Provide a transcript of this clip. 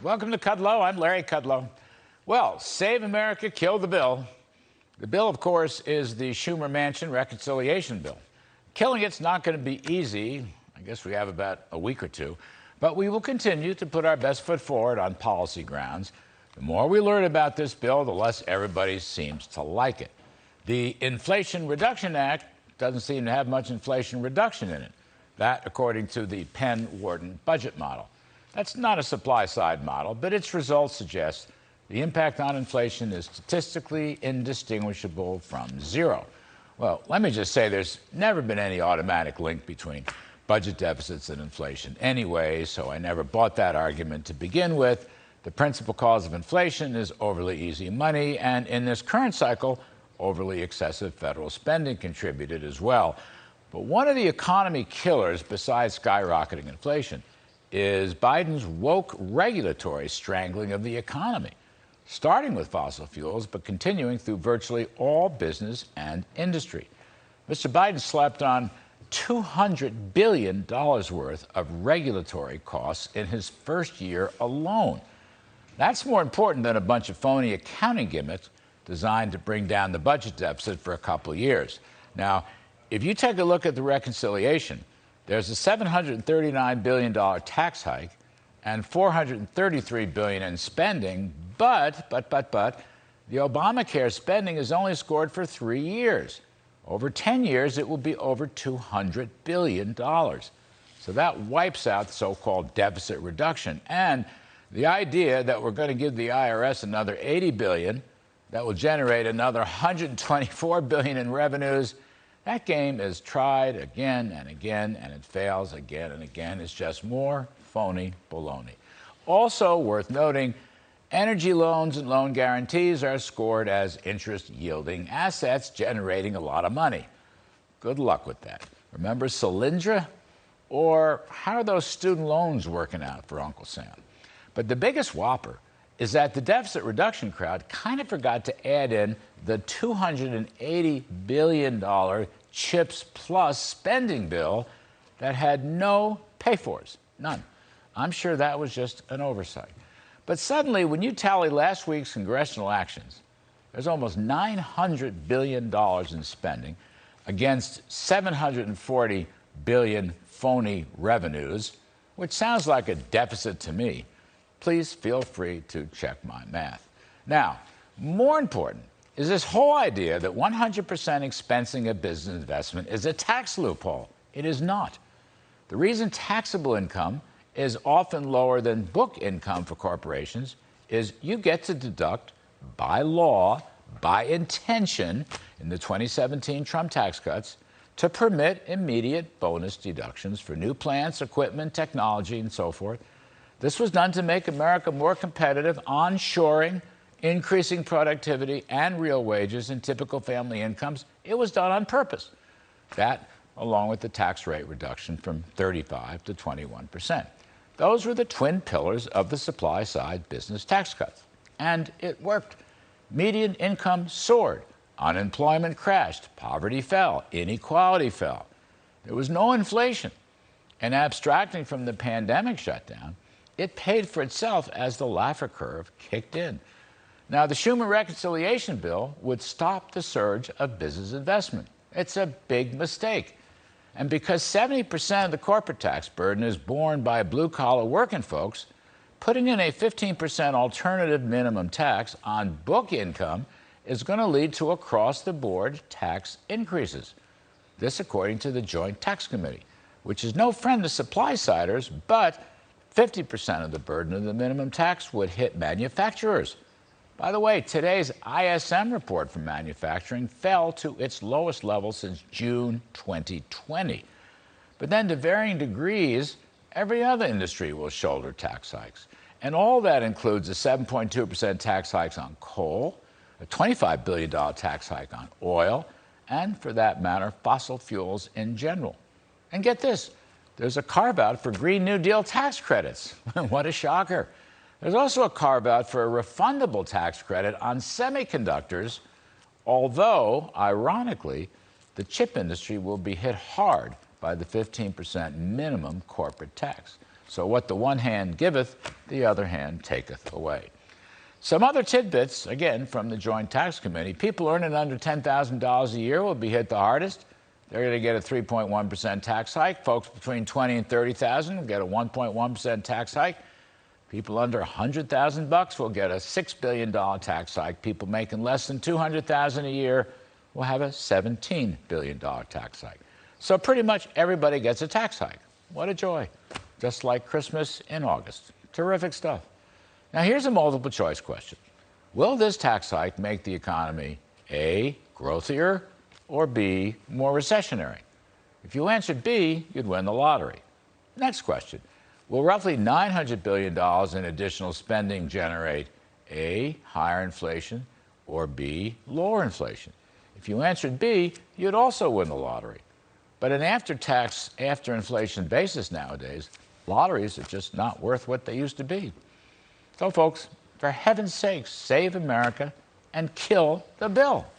Welcome to Kudlow. I'm Larry Kudlow. Well, Save America, Kill the Bill. The bill, of course, is the Schumer-Manchin reconciliation bill. Killing it's not going to be easy. I guess we have about a week or two. But we will continue to put our best foot forward on policy grounds. The more we learn about this bill, the less everybody seems to like it. The Inflation Reduction Act doesn't seem to have much inflation reduction in it. That, according to the Penn-Wharton budget model. That's not a supply-side model, but its results suggest the impact on inflation is statistically indistinguishable from zero. Well, let me just say there's never been any automatic link between budget deficits and inflation anyway, so I never bought that argument to begin with. The principal cause of inflation is overly easy money, and in this current cycle, overly excessive federal spending contributed as well. But one of the economy killers, besides skyrocketing inflation, is Biden's woke regulatory strangling of the economy, starting with fossil fuels, but continuing through virtually all business and industry. Mr. Biden slapped on $200 billion worth of regulatory costs in his first year alone. That's more important than a bunch of phony accounting gimmicks designed to bring down the budget deficit for a couple of years. Now, if you take a look at the reconciliation, there's a $739 billion tax hike and $433 billion in spending, but the Obamacare spending is only scored for 3 years. Over 10 years, it will be over $200 billion. So that wipes out the so-called deficit reduction. And the idea that we're going to give the IRS another $80 billion, that will generate another $124 billion in revenues, that game is tried again and again, and it fails again and again. It's just more phony baloney. Also worth noting, energy loans and loan guarantees are scored as interest-yielding assets, generating a lot of money. Good luck with that. Remember Solyndra? Or how are those student loans working out for Uncle Sam? But the biggest whopper is that the deficit reduction crowd kind of forgot to add in the $280 billion CHIPS Plus spending bill that had no pay-fors, none. I'm sure that was just an oversight. But suddenly, when you tally last week's congressional actions, there's almost $900 billion in spending against $740 billion phony revenues, which sounds like a deficit to me. Please feel free to check my math. Now, more important is this whole idea that 100% expensing a business investment is a tax loophole. It is not. The reason taxable income is often lower than book income for corporations is you get to deduct by law, by intention, in the 2017 Trump tax cuts, to permit immediate bonus deductions for new plants, equipment, technology, and so forth. This was done to make America more competitive, onshoring, increasing productivity and real wages and typical family incomes. It was done on purpose. That, along with the tax rate reduction from 35 to 21%. Those were the twin pillars of the supply-side business tax cuts. And it worked. Median income soared. Unemployment crashed. Poverty fell. Inequality fell. There was no inflation. And abstracting from the pandemic shutdown, it paid for itself as the Laffer curve kicked in. Now, the Schumer reconciliation bill would stop the surge of business investment. It's a big mistake. And because 70% of the corporate tax burden is borne by blue-collar working folks, putting in a 15% alternative minimum tax on book income is going to lead to across-the-board tax increases. This according to the Joint Tax Committee, which is no friend to supply-siders, but 50% of the burden of the minimum tax would hit manufacturers. By the way, today's ISM report for manufacturing fell to its lowest level since June 2020. But then to varying degrees, every other industry will shoulder tax hikes. And all that includes a 7.2% tax hike on coal, a $25 billion tax hike on oil, and for that matter, fossil fuels in general. And get this, there's a carve-out for Green New Deal tax credits. What a shocker. There's also a carve-out for a refundable tax credit on semiconductors, although, ironically, the chip industry will be hit hard by the 15% minimum corporate tax. So what the one hand giveth, the other hand taketh away. Some other tidbits, again, from the Joint Tax Committee. People earning under $10,000 a year will be hit the hardest. They're going to get a 3.1% tax hike. Folks between 20 and 30,000 will get a 1.1% tax hike. People under $100,000 will get a $6 billion tax hike. People making less than $200,000 a year will have a $17 billion tax hike. So pretty much everybody gets a tax hike. What a joy. Just like Christmas in August. Terrific stuff. Now here's a multiple choice question. Will this tax hike make the economy A, growthier, or B, more recessionary? If you answered B, you'd win the lottery. Next question. Will roughly $900 billion in additional spending generate A, higher inflation, or B, lower inflation? If you answered B, you'd also win the lottery. But an after-tax, after-inflation basis nowadays, lotteries are just not worth what they used to be. So, folks, for heaven's sakes, save America and kill the bill.